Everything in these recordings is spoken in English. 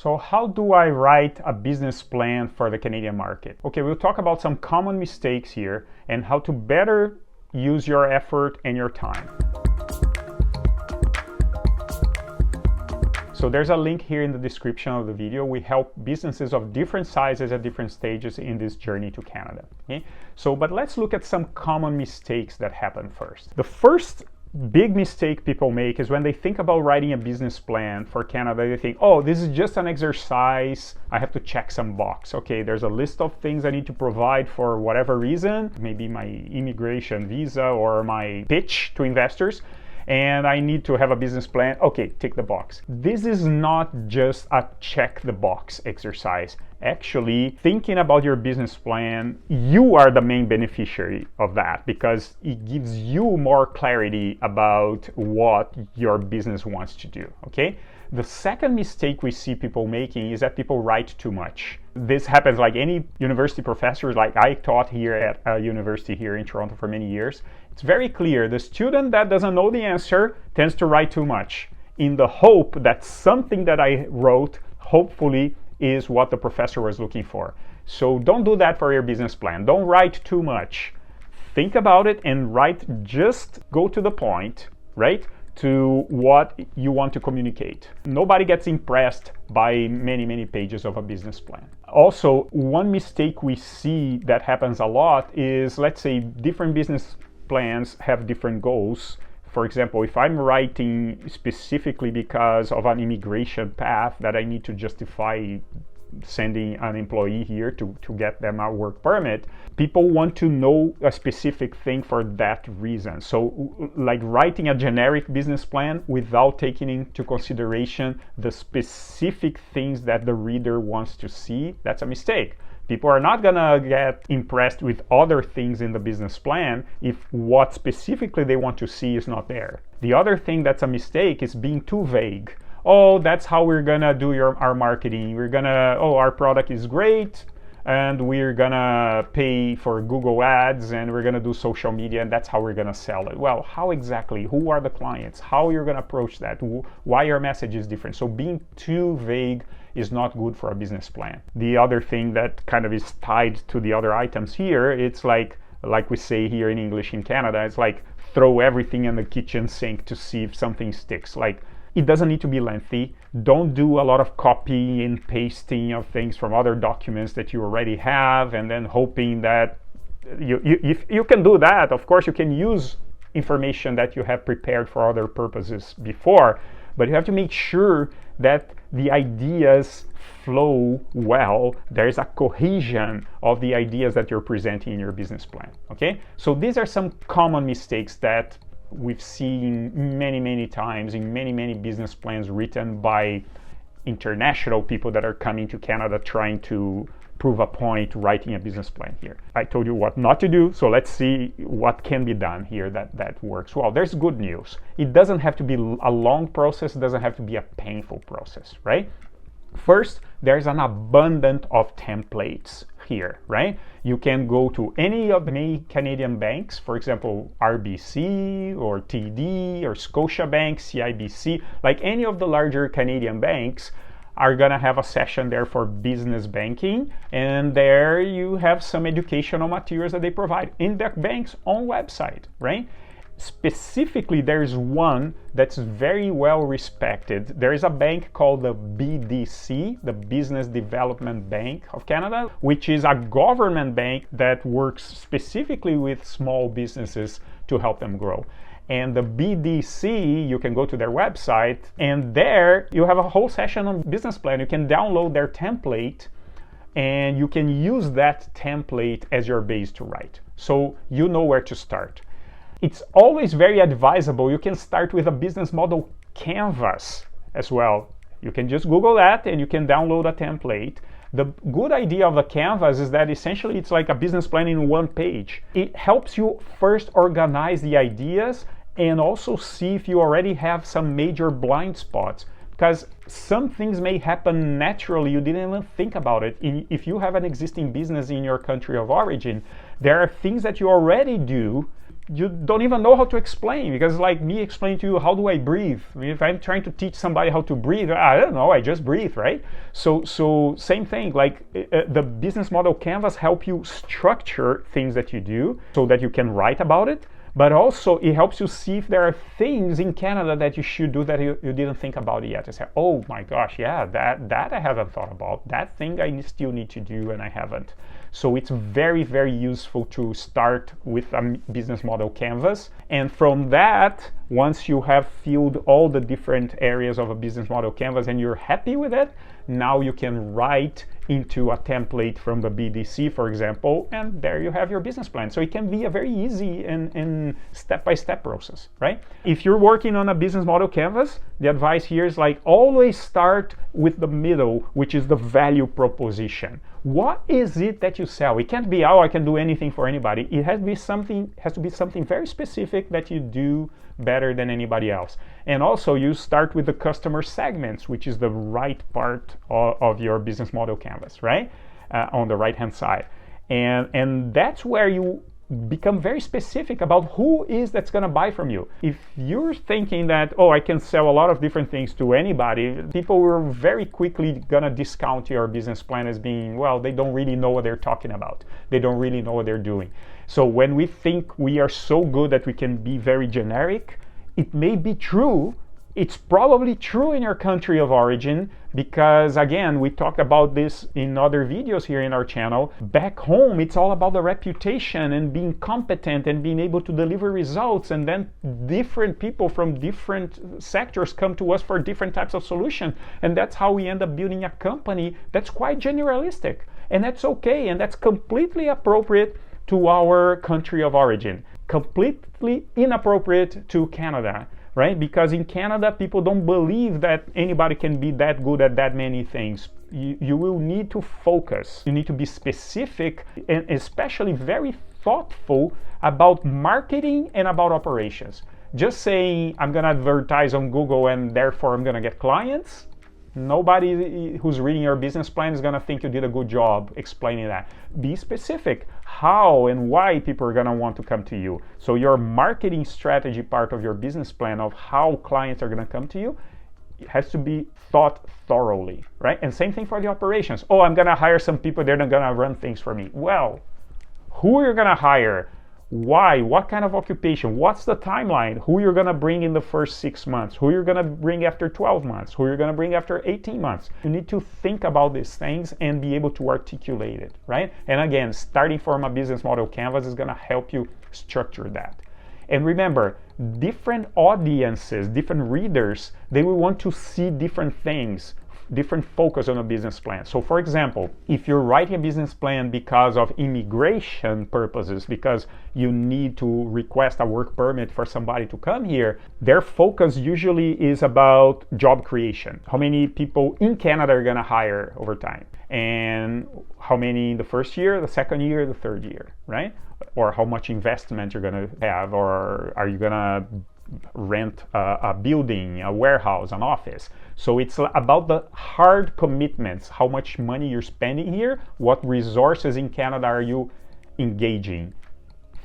So how do I write a business plan for the Canadian market? Okay, we'll talk about some common mistakes here and how to better use your effort and your time. So there's a link here in the description of the video. We help businesses of different sizes at different stages in this journey to Canada. Okay? But let's look at some common mistakes that happen first. The first big mistake people make is when they think about writing a business plan for Canada, they think, oh, this is just an exercise. I have to check some box. Okay, there's a list of things I need to provide for whatever reason, maybe my immigration visa or my pitch to investors, and I need to have a business plan. Okay, tick the box. This is not just a check the box exercise. Actually, thinking about your business plan, you are the main beneficiary of that because it gives you more clarity about what your business wants to do, okay? The second mistake we see people making is that people write too much. This happens like any university professors, like I taught here at a university here in Toronto for many years. It's very clear. The student that doesn't know the answer tends to write too much in the hope that something that I wrote, hopefully, is what the professor was looking for. So don't do that for your business plan. Don't write too much. Think about it and write, just go to the point, right? To what you want to communicate. Nobody gets impressed by many pages of a business plan. Also, one mistake we see that happens a lot is, let's say, different business plans have different goals. For example, if I'm writing specifically because of an immigration path that I need to justify sending an employee here to get them a work permit, people want to know a specific thing for that reason. So like writing a generic business plan without taking into consideration the specific things that the reader wants to see, that's a mistake. People are not gonna get impressed with other things in the business plan if what specifically they want to see is not there. The other thing that's a mistake is being too vague. Oh, that's how we're gonna do our marketing. We're gonna, oh, our product is great, and we're gonna pay for Google ads, and we're gonna do social media, and that's how we're gonna sell it. Well, how exactly? Who are the clients? How you're gonna approach that? Why your message is different? So being too vague is not good for a business plan. The other thing that kind of is tied to the other items here, it's like we say here in English in Canada, it's like throw everything in the kitchen sink to see if something sticks. Like, it doesn't need to be lengthy. Don't do a lot of copying and pasting of things from other documents that you already have and then hoping that if you can do that, of course you can use information that you have prepared for other purposes before, but you have to make sure that the ideas flow well. There's a cohesion of the ideas that you're presenting in your business plan, okay? So these are some common mistakes that we've seen many times in many business plans written by international people that are coming to Canada trying to prove a point writing a business plan here. I told you what not to do, so let's see what can be done here that works well. There's good news. It doesn't have to be a long process, it doesn't have to be a painful process, right? First, there's an abundance of templates here, right? You can go to any of the main Canadian banks, for example, RBC or TD or Scotiabank, CIBC, like any of the larger Canadian banks are gonna have a session there for business banking, and there you have some educational materials that they provide in the bank's own website, right? Specifically, there's one that's very well respected. There is a bank called the BDC, the Business Development Bank of Canada, which is a government bank that works specifically with small businesses to help them grow. And the BDC, you can go to their website, and there you have a whole session on business plan. You can download their template, and you can use that template as your base to write. So you know where to start. It's always very advisable. You can start with a business model canvas as well. You can just Google that and you can download a template. The good idea of a canvas is that essentially it's like a business plan in one page. It helps you first organize the ideas and also see if you already have some major blind spots, because some things may happen naturally. You didn't even think about it. If you have an existing business in your country of origin, there are things that you already do you don't even know how to explain, because it's like me explaining to you, how do I breathe? I mean, if I'm trying to teach somebody how to breathe, I don't know, I just breathe, right? So same thing, like the business model canvas help you structure things that you do so that you can write about it, but also it helps you see if there are things in Canada that you should do that you didn't think about it yet. You say, oh my gosh, yeah, that I haven't thought about. That thing I still need to do and I haven't. So it's very, very useful to start with a business model canvas. And from that, once you have filled all the different areas of a business model canvas and you're happy with it, now you can write into a template from the BDC, for example, and there you have your business plan. So it can be a very easy and step-by-step process, right? If you're working on a business model canvas, the advice here is like always start with the middle, which is the value proposition. What is it that you sell? It can't be, oh, I can do anything for anybody. It has to be something very specific that you do better than anybody else. And also you start with the customer segments, which is the right part of your business model canvas, right? On the right hand side. And that's where you become very specific about who is that's going to buy from you. If you're thinking that, oh, I can sell a lot of different things to anybody, people are very quickly going to discount your business plan as being, well, they don't really know what they're talking about. They don't really know what they're doing. So when we think we are so good that we can be very generic, it may be true. It's probably true in your country of origin, because again, we talked about this in other videos here in our channel. Back home, it's all about the reputation and being competent and being able to deliver results. And then different people from different sectors come to us for different types of solutions. And that's how we end up building a company that's quite generalistic. And that's okay. And that's completely appropriate to our country of origin. Completely inappropriate to Canada. Right? Because in Canada, people don't believe that anybody can be that good at that many things. You will need to focus. You need to be specific and especially very thoughtful about marketing and about operations. Just saying, I'm going to advertise on Google and therefore I'm going to get clients. Nobody who's reading your business plan is going to think you did a good job explaining that. Be specific how and why people are going to want to come to you. So your marketing strategy part of your business plan of how clients are going to come to you, it has to be thought thoroughly, right? And same thing for the operations. Oh, I'm going to hire some people, they're not going to run things for me. Well, who are you going to hire? Why? What kind of occupation? What's the timeline? Who you're going to bring in the first 6 months? Who you're going to bring after 12 months? Who you're going to bring after 18 months? You need to think about these things and be able to articulate it, right? And again, starting from a business model canvas is going to help you structure that. And remember, different audiences, different readers, they will want to see different things, different focus on a business plan. So for example, if you're writing a business plan because of immigration purposes, because you need to request a work permit for somebody to come here, their focus usually is about job creation. How many people in Canada are going to hire over time? And how many in the first year, the second year, the third year, right? Or how much investment you're going to have, or are you going to rent a building, a warehouse, an office. So it's about the hard commitments, how much money you're spending here, what resources in Canada are you engaging,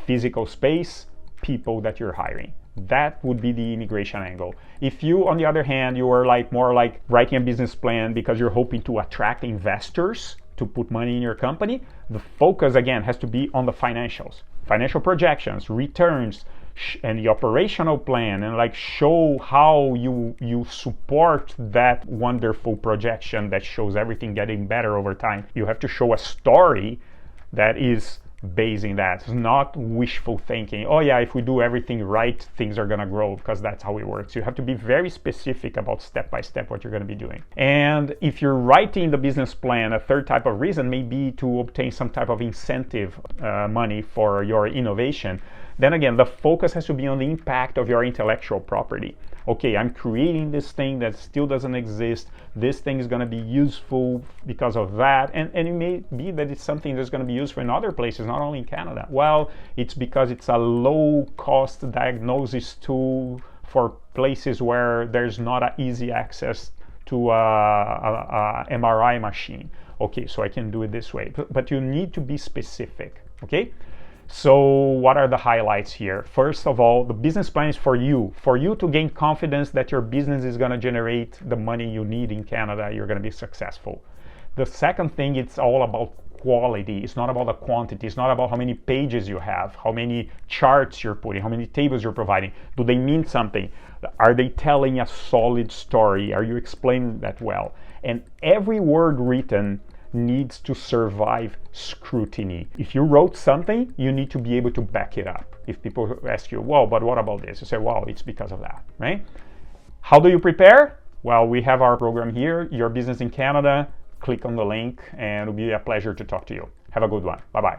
physical space, people that you're hiring. That would be the immigration angle. If you, on the other hand, you are like more like writing a business plan because you're hoping to attract investors to put money in your company, the focus again has to be on the financials, financial projections, returns, and the operational plan, and like show how you support that wonderful projection that shows everything getting better over time. You have to show a story that is based in that. It's not wishful thinking, oh yeah, if we do everything right, things are gonna grow, because that's how it works. You have to be very specific about step by step what you're gonna be doing. And if you're writing the business plan, a third type of reason may be to obtain some type of incentive money for your innovation. Then again, the focus has to be on the impact of your intellectual property. Okay, I'm creating this thing that still doesn't exist. This thing is going to be useful because of that. And it may be that it's something that's going to be useful in other places, not only in Canada. Well, it's because it's a low-cost diagnosis tool for places where there's not an easy access to a MRI machine. Okay, so I can do it this way. But you need to be specific, okay? So what are the highlights here? First of all, the business plan is for you to gain confidence that your business is going to generate the money you need in Canada. You're going to be successful. The second thing, it's all about quality. It's not about the quantity. It's not about how many pages you have, how many charts you're putting, how many tables you're providing. Do they mean something? Are they telling a solid story? Are you explaining that well? And every word written needs to survive scrutiny. If you wrote something, you need to be able to back it up. If people ask you, well, but what about this? You say, well, it's because of that, right? How do you prepare? Well, we have our program here, Your Business in Canada. Click on the link and it'll be a pleasure to talk to you. Have a good one. Bye-bye.